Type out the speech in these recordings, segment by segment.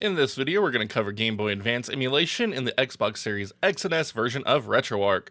In this video, we're going to cover Game Boy Advance emulation in the Xbox Series X and S version of Retroarch.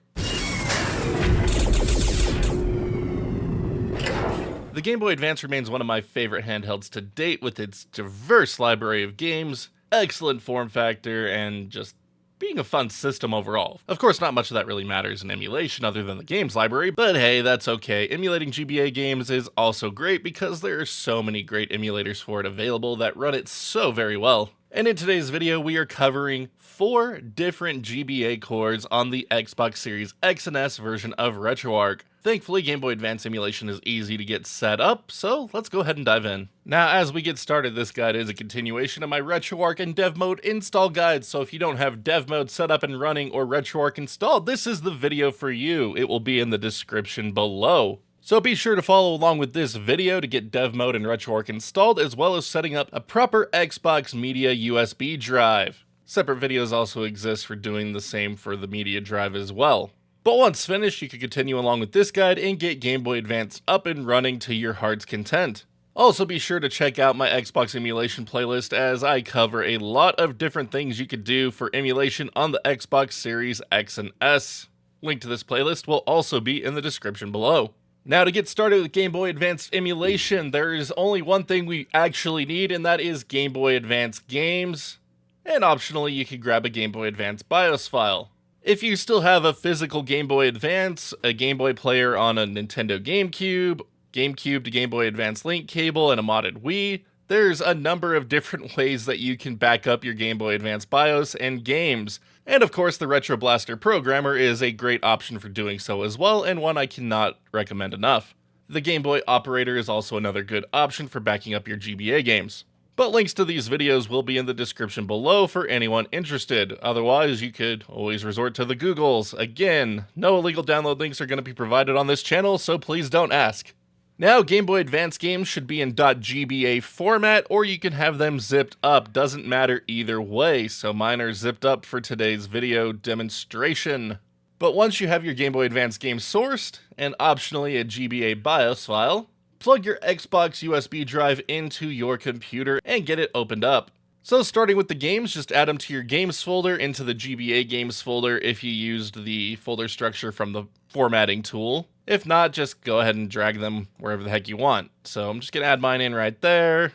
The Game Boy Advance remains one of my favorite handhelds to date, with its diverse library of games, excellent form factor, and just being a fun system overall. Of course, not much of that really matters in emulation other than the games library, but hey, that's okay. Emulating GBA games is also great because there are so many great emulators for it available that run it so very well. And in today's video, we are covering 4 different GBA cores on the Xbox Series X and S version of Retroarch. Thankfully, Game Boy Advance emulation is easy to get set up, so let's go ahead and dive in. Now, as we get started, this guide is a continuation of my Retroarch and Dev Mode install guide, so if you don't have Dev Mode set up and running or Retroarch installed, this is the video for you. It will be in the description below. So be sure to follow along with this video to get Dev Mode and Retroarch installed, as well as setting up a proper Xbox Media USB drive. Separate videos also exist for doing the same for the media drive as well. But once finished, you can continue along with this guide and get Game Boy Advance up and running to your heart's content. Also be sure to check out my Xbox emulation playlist, as I cover a lot of different things you could do for emulation on the Xbox Series X and S. Link to this playlist will also be in the description below. Now, to get started with Game Boy Advance emulation, there is only one thing we actually need, and that is Game Boy Advance games. And optionally, you can grab a Game Boy Advance BIOS file. If you still have a physical Game Boy Advance, a Game Boy player on a Nintendo GameCube, GameCube to Game Boy Advance link cable, and a modded Wii, there's a number of different ways that you can back up your Game Boy Advance BIOS and games. And of course, the Retro Blaster Programmer is a great option for doing so as well, and one I cannot recommend enough. The Game Boy Operator is also another good option for backing up your GBA games. But links to these videos will be in the description below for anyone interested. Otherwise, you could always resort to the Googles. Again, no illegal download links are going to be provided on this channel, so please don't ask. Now, Game Boy Advance games should be in .GBA format, or you can have them zipped up. Doesn't matter either way, so mine are zipped up for today's video demonstration. But once you have your Game Boy Advance game sourced, and optionally a GBA BIOS file, plug your Xbox USB drive into your computer and get it opened up. So starting with the games, just add them to your games folder into the GBA games folder if you used the folder structure from the formatting tool. If not, just go ahead and drag them wherever the heck you want. So I'm just going to add mine in right there.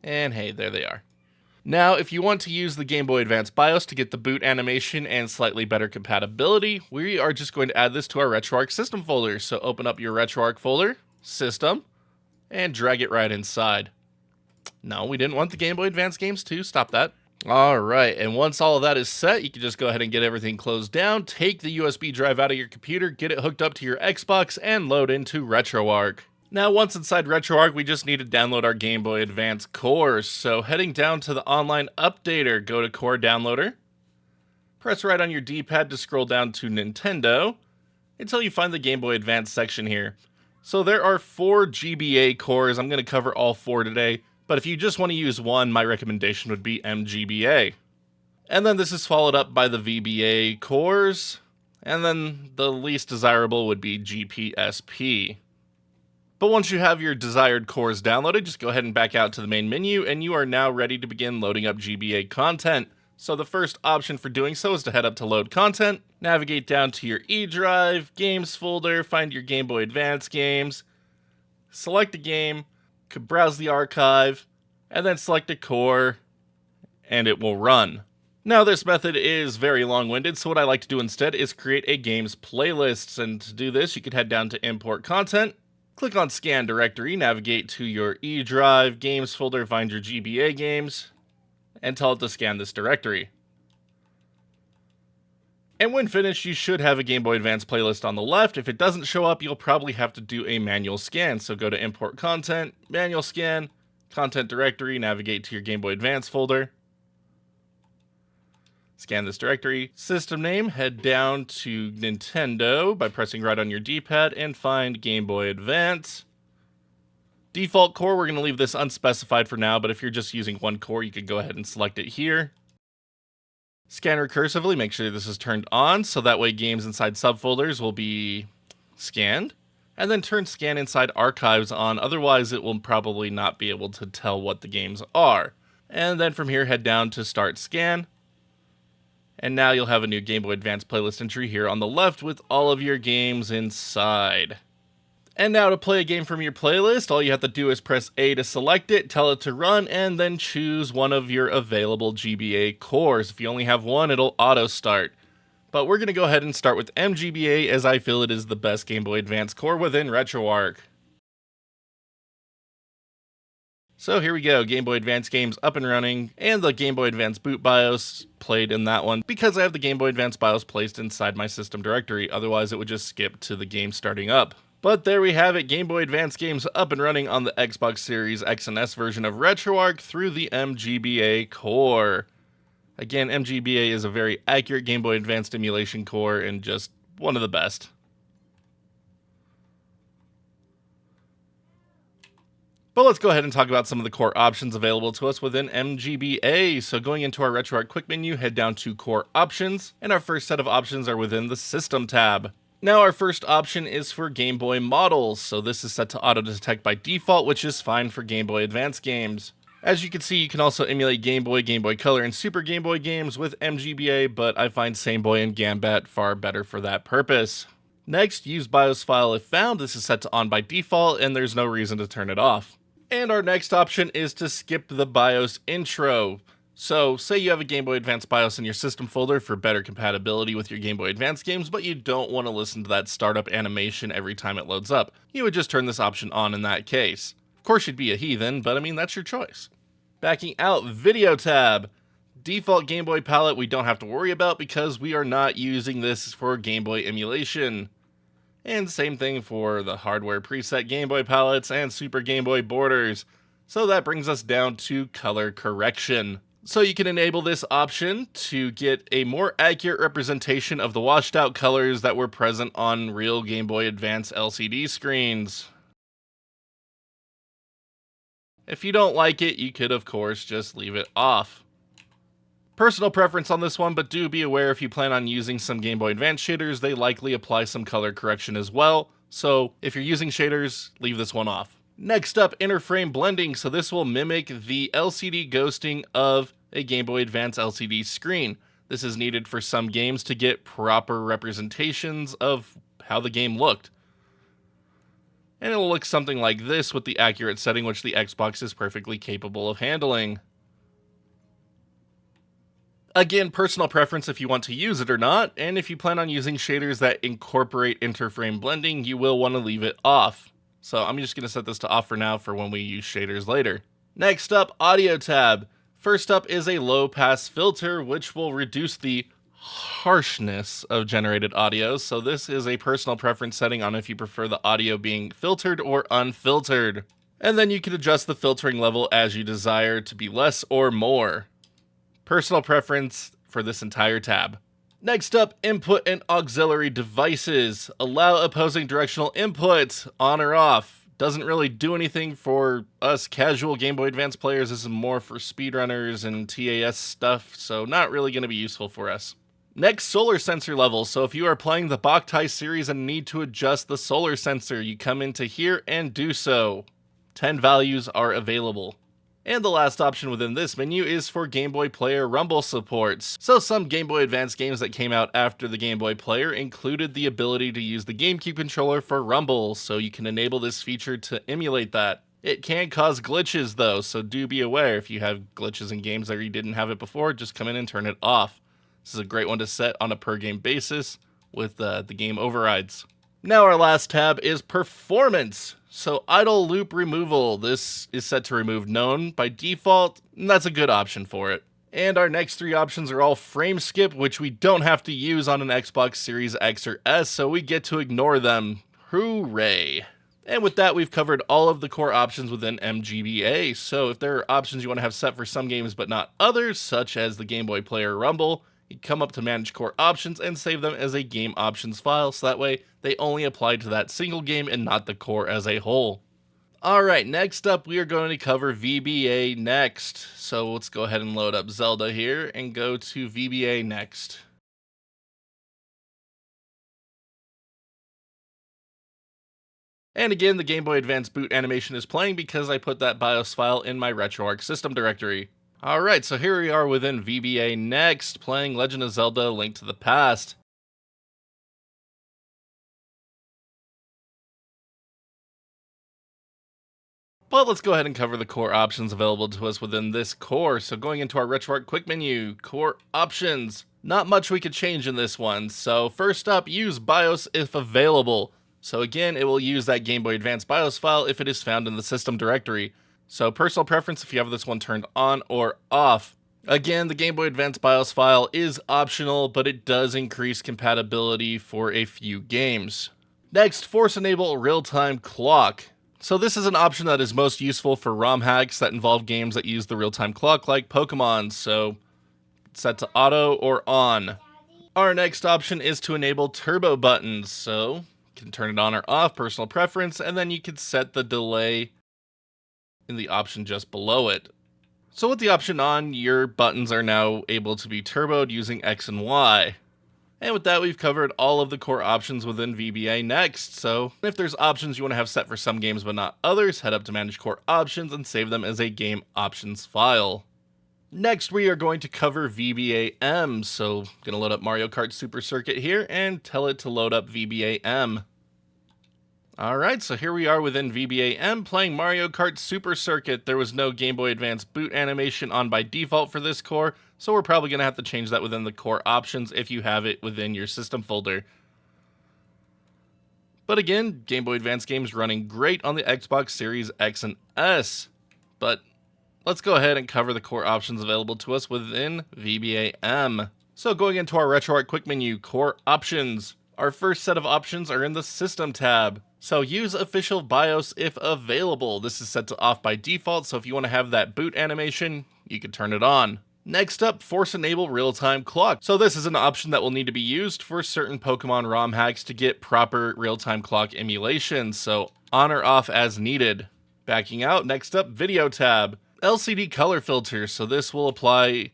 And hey, there they are. Now, if you want to use the Game Boy Advance BIOS to get the boot animation and slightly better compatibility, we are just going to add this to our Retroarch system folder. So open up your Retroarch folder, system, and drag it right inside. No, we didn't want the Game Boy Advance games too. Stop that. Alright, and once all of that is set, you can just go ahead and get everything closed down, take the USB drive out of your computer, get it hooked up to your Xbox, and load into Retroarch. Now, once inside Retroarch, we just need to download our Game Boy Advance cores. So heading down to the online updater, go to Core Downloader, press right on your D-pad to scroll down to Nintendo, until you find the Game Boy Advance section here. So there are 4 GBA cores. I'm going to cover all 4 today. But if you just want to use one, my recommendation would be MGBA. And then this is followed up by the VBA cores. And then the least desirable would be GPSP. But once you have your desired cores downloaded, just go ahead and back out to the main menu, and you are now ready to begin loading up GBA content. So the first option for doing so is to head up to Load Content, navigate down to your E drive, Games folder, find your Game Boy Advance games, select a game, could browse the archive, and then select a core, and it will run. Now, this method is very long-winded, so what I like to do instead is create a games playlist. And to do this, you could head down to Import Content, click on Scan Directory, navigate to your E drive, Games folder, find your GBA games, and tell it to scan this directory. And when finished, you should have a Game Boy Advance playlist on the left. If it doesn't show up, you'll probably have to do a manual scan. So go to Import Content, Manual Scan, Content Directory, navigate to your Game Boy Advance folder. Scan this directory. System name, head down to Nintendo by pressing right on your D-pad and find Game Boy Advance. Default core, we're going to leave this unspecified for now, but if you're just using one core, you could go ahead and select it here. Scan recursively, make sure this is turned on, so that way games inside subfolders will be scanned. and then turn Scan Inside Archives on, otherwise it will probably not be able to tell what the games are. And then from here, head down to Start Scan, and now you'll have a new Game Boy Advance playlist entry here on the left with all of your games inside. And now to play a game from your playlist, all you have to do is press A to select it, tell it to run, and then choose one of your available GBA cores. If you only have one, it'll auto-start. But we're going to go ahead and start with MGBA, as I feel it is the best Game Boy Advance core within Retroarch. So here we go, Game Boy Advance games up and running, and the Game Boy Advance boot BIOS played in that one, because I have the Game Boy Advance BIOS placed inside my system directory, otherwise it would just skip to the game starting up. But there we have it, Game Boy Advance games up and running on the Xbox Series X and S version of Retroarch through the MGBA core. Again, MGBA is a very accurate Game Boy Advance emulation core and just one of the best. But let's go ahead and talk about some of the core options available to us within MGBA. So going into our Retroarch quick menu, head down to Core Options, and our first set of options are within the System tab. Now our first option is for Game Boy models, so this is set to auto-detect by default, which is fine for Game Boy Advance games. As you can see, you can also emulate Game Boy Color, and Super Game Boy games with MGBA, but I find Same Boy and Gambit far better for that purpose. Next, use BIOS file if found. This is set to on by default, and there's no reason to turn it off. And our next option is to skip the BIOS intro. So, say you have a Game Boy Advance BIOS in your system folder for better compatibility with your Game Boy Advance games, but you don't want to listen to that startup animation every time it loads up. You would just turn this option on in that case. Of course you'd be a heathen, but I mean, that's your choice. Backing out, Video tab. Default Game Boy palette we don't have to worry about because we are not using this for Game Boy emulation. And same thing for the hardware preset Game Boy palettes and Super Game Boy borders. So that brings us down to color correction. So you can enable this option to get a more accurate representation of the washed out colors that were present on real Game Boy Advance LCD screens. If you don't like it, you could of course just leave it off. Personal preference on this one, but do be aware if you plan on using some Game Boy Advance shaders, they likely apply some color correction as well. So if you're using shaders, leave this one off. Next up, interframe blending. So this will mimic the LCD ghosting of a Game Boy Advance LCD screen. This is needed for some games to get proper representations of how the game looked. And it'll look something like this with the accurate setting, which the Xbox is perfectly capable of handling. Again, personal preference if you want to use it or not, and if you plan on using shaders that incorporate interframe blending, you will want to leave it off. So I'm just going to set this to off for now for when we use shaders later. Next up, Audio tab. First up is a low pass filter, which will reduce the harshness of generated audio. So this is a personal preference setting on if you prefer the audio being filtered or unfiltered. And then you can adjust the filtering level as you desire to be less or more. Personal preference for this entire tab. Next up, input and auxiliary devices. Allow opposing directional input, on or off. Doesn't really do anything for us casual Game Boy Advance players. This is more for speedrunners and TAS stuff, so not really going to be useful for us. Next, solar sensor level. So if you are playing the Boktai series and need to adjust the solar sensor, you come into here and do so. 10 values are available. And the last option within this menu is for Game Boy Player rumble supports. So some Game Boy Advance games that came out after the Game Boy Player included the ability to use the GameCube controller for rumble, so you can enable this feature to emulate that. It can cause glitches though, so do be aware if you have glitches in games that you didn't have it before, just come in and turn it off. This is a great one to set on a per game basis with the game overrides. Now our last tab is performance. So idle loop removal, this is set to remove known by default, and that's a good option for it. And our next three options are all frame skip, which we don't have to use on an Xbox Series X or S, so we get to ignore them. Hooray! And with that, we've covered all of the core options within MGBA, so if there are options you want to have set for some games but not others, such as the Game Boy Player Rumble, you come up to Manage Core Options and save them as a Game Options file, so that way they only apply to that single game and not the core as a whole. Alright, next up we are going to cover VBA next. So let's go ahead and load up Zelda here and go to VBA next. And again, the Game Boy Advance boot animation is playing because I put that BIOS file in my Retroarch system directory. Alright, so here we are within VBA next, playing Legend of Zelda: Link to the Past. But let's go ahead and cover the core options available to us within this core. So going into our Retroarch quick menu, core options. Not much we could change in this one. So first up, use BIOS if available. So again, it will use that Game Boy Advance BIOS file if it is found in the system directory. So personal preference if you have this one turned on or off. Again, the Game Boy Advance BIOS file is optional, but it does increase compatibility for a few games. Next, force enable real-time clock. So this is an option that is most useful for ROM hacks that involve games that use the real-time clock like Pokemon, so set to auto or on. Our next option is to enable turbo buttons, so you can turn it on or off, personal preference, and then you can set the delay in the option just below it. So with the option on, your buttons are now able to be turboed using X and Y. And with that, we've covered all of the core options within VBA next, so if there's options you want to have set for some games but not others, head up to Manage Core Options and save them as a Game Options file. Next, we are going to cover VBAM, so I'm going to load up Mario Kart Super Circuit here and tell it to load up VBAM. Alright, so here we are within VBAM playing Mario Kart Super Circuit. There was no Game Boy Advance boot animation on by default for this core, so we're probably going to have to change that within the core options if you have it within your system folder. But again, Game Boy Advance games running great on the Xbox Series X and S. But let's go ahead and cover the core options available to us within VBAM. So going into our Retroarch quick menu, core options. Our first set of options are in the System tab. So use official BIOS if available. This is set to off by default, so if you want to have that boot animation, you can turn it on. Next up, force enable real-time clock. So this is an option that will need to be used for certain Pokemon ROM hacks to get proper real-time clock emulation, so on or off as needed. Backing out, next up, video tab. LCD color filter, so this will apply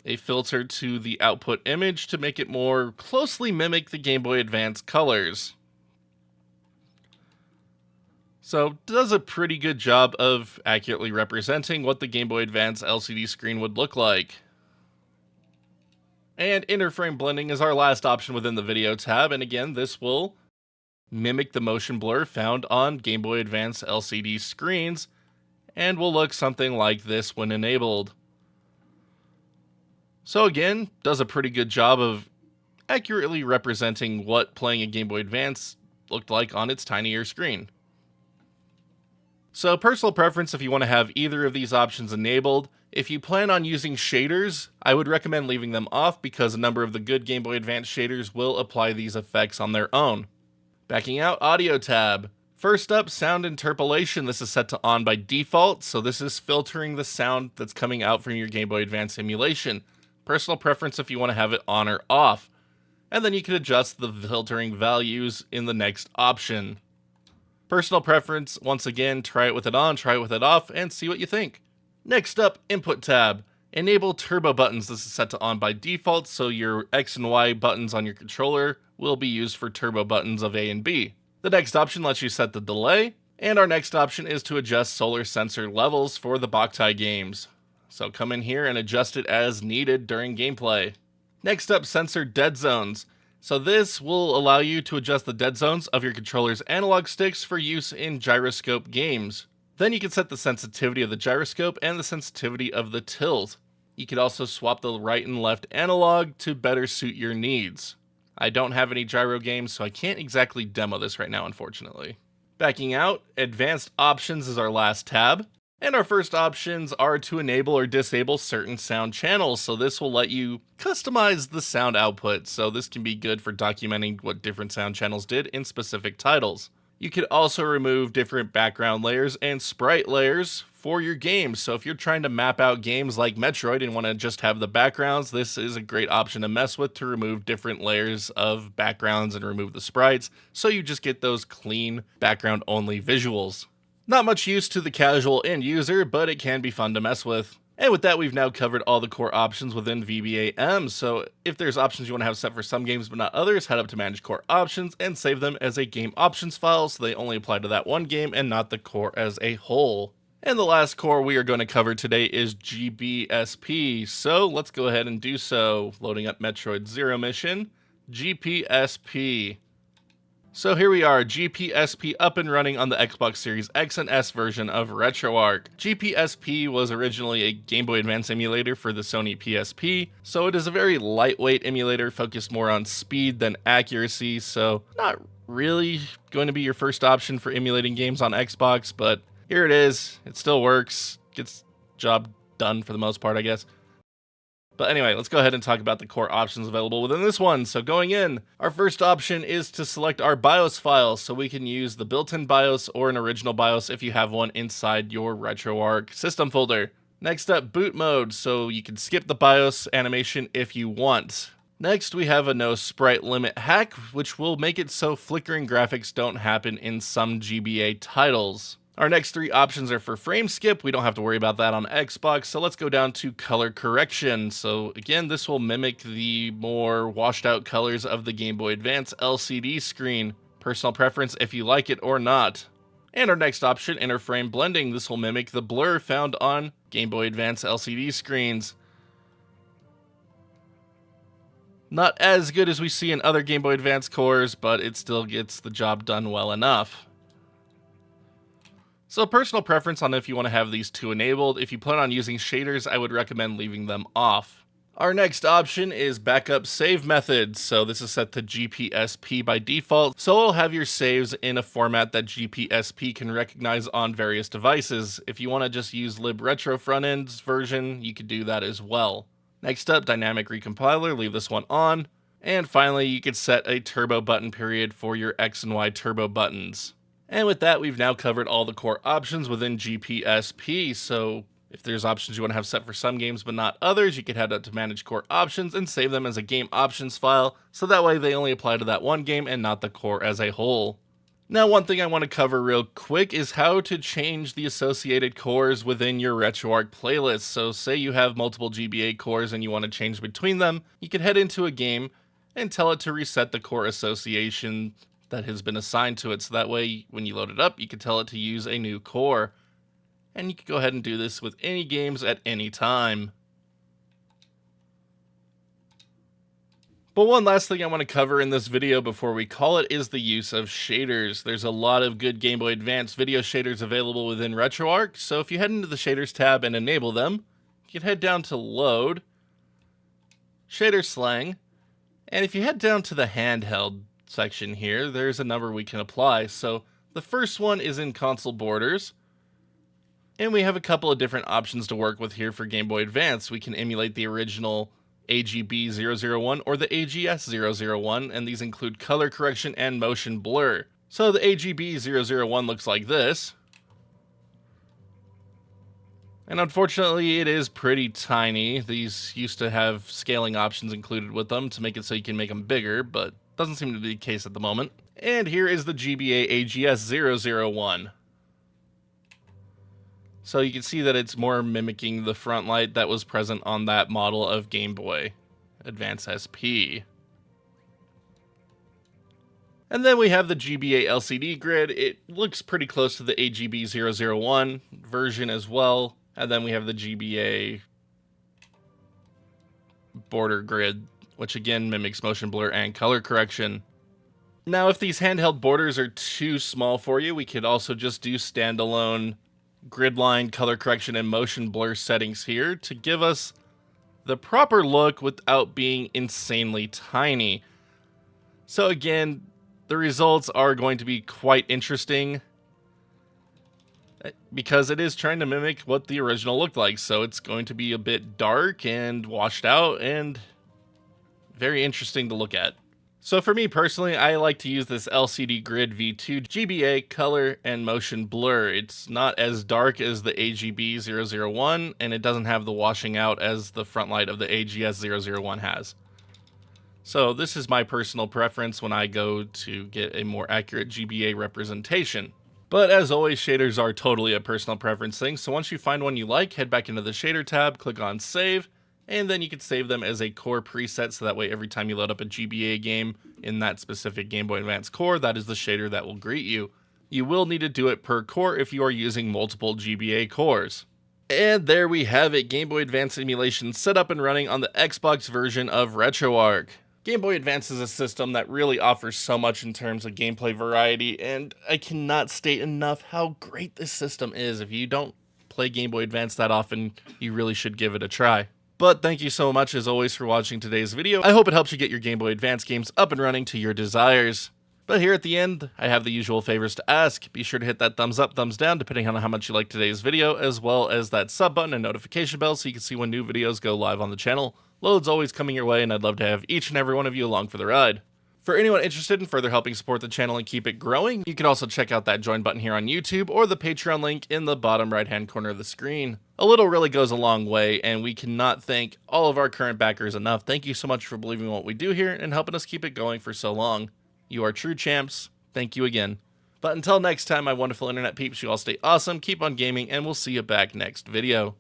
a filter to the output image to make it more closely mimic the Game Boy Advance colors. So does a pretty good job of accurately representing what the Game Boy Advance LCD screen would look like. And interframe blending is our last option within the video tab, and again, this will mimic the motion blur found on Game Boy Advance LCD screens, and will look something like this when enabled. So again, does a pretty good job of accurately representing what playing a Game Boy Advance looked like on its tinier screen. So personal preference if you want to have either of these options enabled. If you plan on using shaders, I would recommend leaving them off because a number of the good Game Boy Advance shaders will apply these effects on their own. Backing out, audio tab. First up, sound interpolation. This is set to on by default, so this is filtering the sound that's coming out from your Game Boy Advance emulation. Personal preference if you want to have it on or off. And then you can adjust the filtering values in the next option. Personal preference, once again, try it with it on, try it with it off, and see what you think. Next up, input tab. Enable turbo buttons. This is set to on by default, so your X and Y buttons on your controller will be used for turbo buttons of A and B. The next option lets you set the delay, and our next option is to adjust solar sensor levels for the Boktai games. So come in here and adjust it as needed during gameplay. Next up, sensor dead zones. So this will allow you to adjust the dead zones of your controller's analog sticks for use in gyroscope games. Then you can set the sensitivity of the gyroscope and the sensitivity of the tilt. You could also swap the right and left analog to better suit your needs. I don't have any gyro games, so I can't exactly demo this right now, unfortunately. Backing out, advanced options is our last tab. And our first options are to enable or disable certain sound channels, so this will let you customize the sound output, so this can be good for documenting what different sound channels did in specific titles. You could also remove different background layers and sprite layers for your games, so if you're trying to map out games like Metroid and want to just have the backgrounds, this is a great option to mess with to remove different layers of backgrounds and remove the sprites, so you just get those clean background-only visuals. Not much use to the casual end user, but it can be fun to mess with. And with that, we've now covered all the core options within VBAM. So if there's options you want to have set for some games but not others, head up to Manage Core Options and save them as a game options file so they only apply to that one game and not the core as a whole. And the last core we are going to cover today is GPSP. So let's go ahead and do so. Loading up Metroid Zero Mission, GPSP. So here we are, GPSP up and running on the Xbox Series X and S version of Retroarch. GPSP was originally a Game Boy Advance emulator for the Sony PSP, so it is a very lightweight emulator focused more on speed than accuracy, so not really going to be your first option for emulating games on Xbox, but here it is. It still works, gets the job done for the most part, I guess. But anyway, let's go ahead and talk about the core options available within this one. So going in, our first option is to select our BIOS file, so we can use the built-in BIOS or an original BIOS if you have one inside your Retroarch system folder. Next up, boot mode, so you can skip the BIOS animation if you want. Next, we have a no sprite limit hack, which will make it so flickering graphics don't happen in some GBA titles. Our next three options are for frame skip. We don't have to worry about that on Xbox, so let's go down to color correction. So again, this will mimic the more washed out colors of the Game Boy Advance LCD screen. Personal preference if you like it or not. And our next option, interframe blending. This will mimic the blur found on Game Boy Advance LCD screens. Not as good as we see in other Game Boy Advance cores, but it still gets the job done well enough. So personal preference on if you want to have these two enabled. If you plan on using shaders, I would recommend leaving them off. Our next option is backup save methods. So this is set to GPSP by default. So it'll have your saves in a format that GPSP can recognize on various devices. If you want to just use libretro frontend's version, you could do that as well. Next up, dynamic recompiler, leave this one on. And finally, you could set a turbo button period for your X and Y turbo buttons. And with that, we've now covered all the core options within GPSP, so if there's options you want to have set for some games but not others, you can head up to Manage Core Options and save them as a game options file, so that way they only apply to that one game and not the core as a whole. Now, one thing I want to cover real quick is how to change the associated cores within your Retroarch playlist. So say you have multiple GBA cores and you want to change between them, you can head into a game and tell it to reset the core association that has been assigned to it, so that way when you load it up you can tell it to use a new core, and you can go ahead and do this with any games at any time. But one last thing I want to cover in this video before we call it is the use of shaders. There's a lot of good Game Boy Advance video shaders available within Retroarch, so if you head into the shaders tab and enable them, you can head down to load, shader slang, and if you head down to the handheld section here, there's a number we can apply. So the first one is in console borders, and we have a couple of different options to work with here for Game Boy Advance. We can emulate the original AGB 001 or the AGS 001, and these include color correction and motion blur. So the AGB 001 looks like this, and unfortunately it is pretty tiny. These used to have scaling options included with them to make it so you can make them bigger, but doesn't seem to be the case at the moment. And here is the GBA AGS 001. So you can see that it's more mimicking the front light that was present on that model of Game Boy Advance SP. And then we have the GBA LCD grid. It looks pretty close to the AGB 001 version as well. And then we have the GBA border grid, which again mimics motion blur and color correction. Now, if these handheld borders are too small for you, we could also just do standalone grid line, color correction, and motion blur settings here to give us the proper look without being insanely tiny. So again, the results are going to be quite interesting because it is trying to mimic what the original looked like. So it's going to be a bit dark and washed out and very interesting to look at. So for me personally, I like to use this LCD Grid V2 GBA color and motion blur. It's not as dark as the AGB 001, and it doesn't have the washing out as the front light of the AGS 001 has. So this is my personal preference when I go to get a more accurate GBA representation. But as always, shaders are totally a personal preference thing, so once you find one you like, head back into the shader tab, click on save, and then you can save them as a core preset, so that way every time you load up a GBA game in that specific Game Boy Advance core, that is the shader that will greet you. You will need to do it per core if you are using multiple GBA cores. And there we have it, Game Boy Advance emulation set up and running on the Xbox version of Retroarch. Game Boy Advance is a system that really offers so much in terms of gameplay variety, and I cannot state enough how great this system is. If you don't play Game Boy Advance that often, you really should give it a try. But thank you so much as always for watching today's video. I hope it helps you get your Game Boy Advance games up and running to your desires. But here at the end, I have the usual favors to ask. Be sure to hit that thumbs up, thumbs down, depending on how much you like today's video, as well as that sub button and notification bell so you can see when new videos go live on the channel. Loads always coming your way, and I'd love to have each and every one of you along for the ride. For anyone interested in further helping support the channel and keep it growing, you can also check out that join button here on YouTube or the Patreon link in the bottom right hand corner of the screen. A little really goes a long way, and we cannot thank all of our current backers enough. Thank you so much for believing in what we do here and helping us keep it going for so long. You are true champs. Thank you again. But until next time, my wonderful internet peeps, you all stay awesome, keep on gaming, and we'll see you back next video.